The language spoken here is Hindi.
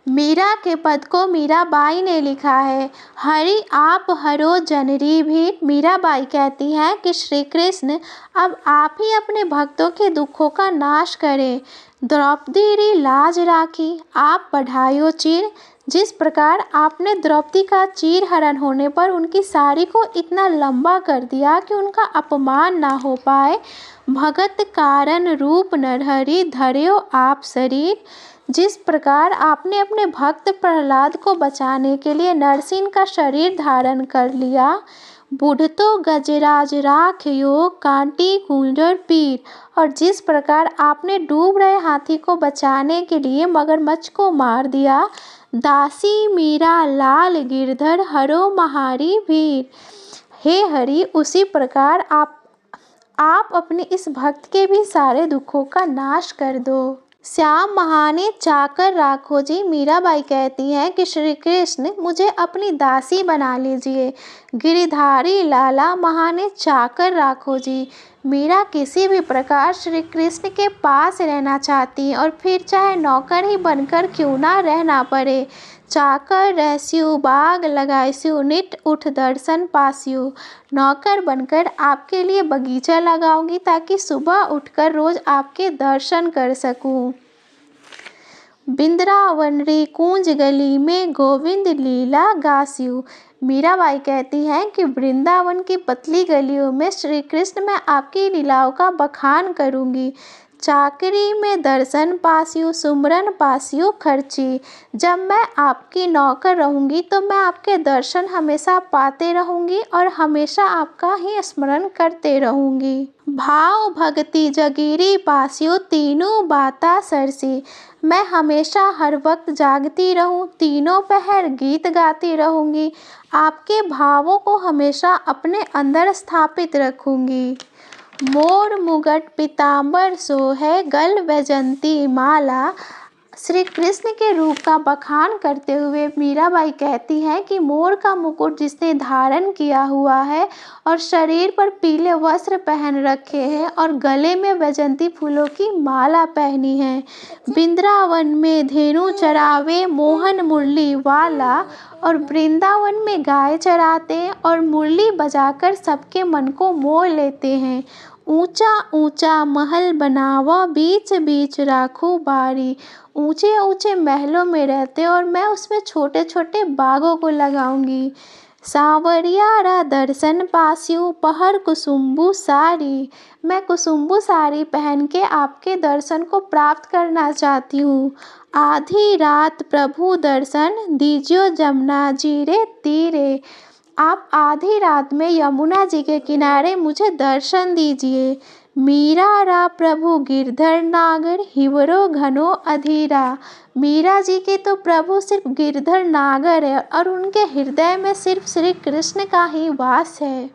मीरा के पद को मीराबाई ने लिखा है। हरि आप हरो जनरी भी। मीराबाई कहती हैं कि श्री कृष्ण अब आप ही अपने भक्तों के दुखों का नाश करें। द्रौपदी री लाज राखी आप बढ़ायो चीर। जिस प्रकार आपने द्रौपदी का चीर हरण होने पर उनकी साड़ी को इतना लंबा कर दिया कि उनका अपमान ना हो पाए, भगत कारण रूप नरहरि धर्यो आप शरीर। जिस प्रकार आपने अपने भक्त प्रहलाद को बचाने के लिए नरसिंह का शरीर धारण कर लिया, बुढ़तो गजराज राखयो कांटी कुंजर पीर। और जिस प्रकार आपने डूब रहे हाथी को बचाने के लिए मगरमच्छ को मार दिया, दासी मीरा लाल गिरधर हरो महारी वीर। हे हरि, उसी प्रकार आप अपने इस भक्त के भी सारे दुखों का नाश कर दो। श्याम महाने चाकर राखो जी। मीराबाई कहती हैं कि श्री कृष्ण मुझे अपनी दासी बना लीजिए। गिरधारी लाला महाने चाकर राखो जी। मीरा किसी भी प्रकार श्री कृष्ण के पास रहना चाहती हैं, और फिर चाहे नौकर ही बनकर क्यों ना रहना पड़े। चाकर रहस्यु बाग लगाइस्यु नित उठ दर्शन पास्यु। नौकर बनकर आपके लिए बगीचा लगाऊंगी ताकि सुबह उठकर रोज आपके दर्शन कर सकूं। बिंद्रावन री कूंज गली में गोविंद लीला गास्यु। मीराबाई कहती हैं कि वृंदावन की पतली गलियों में श्री कृष्ण मैं आपकी लीलाओं का बखान करूंगी। चाकरी में दर्शन पास्यु सुमरन पास्यु खर्ची। जब मैं आपकी नौकर रहूंगी तो मैं आपके दर्शन हमेशा पाते रहूंगी और हमेशा आपका ही स्मरण करते रहूंगी। भाव भक्ति जगीरी पास्यु तीनों बाता सरसी। मैं हमेशा हर वक्त जागती रहूं, तीनों पहर गीत गाती रहूंगी। आपके भावों को हमेशा अपने अंदर स्थापित रखूंगी। मोर मुगट पीताम्बर सोहे गल वैजंती माला। श्री कृष्ण के रूप का बखान करते हुए मीराबाई कहती हैं कि मोर का मुकुट जिसने धारण किया हुआ है और शरीर पर पीले वस्त्र पहन रखे हैं और गले में वैजंती फूलों की माला पहनी है। वृंदावन में धेनु चरावे मोहन मुरली वाला। और वृंदावन में गाय चराते हैं और मुरली बजाकर सबके मन को मोह लेते हैं। ऊंचा ऊंचा महल बनावा बीच बीच राखू बारी। ऊंचे ऊंचे महलों में रहते और मैं उसमें छोटे छोटे बागों को लगाऊंगी। सांवरियारा दर्शन पास्यु पहर कुसुम्बु साड़ी। मैं कुसुम्बु साड़ी पहन के आपके दर्शन को प्राप्त करना चाहती हूँ। आधी रात प्रभु दर्शन दीजियो जमुना जी रे तीरे। आप आधी रात में यमुना जी के किनारे मुझे दर्शन दीजिए। मीरा रा प्रभु गिरधर नागर हिवरो घनो अधीरा। मीरा जी के तो प्रभु सिर्फ गिरधर नागर है और उनके हृदय में सिर्फ श्री कृष्ण का ही वास है।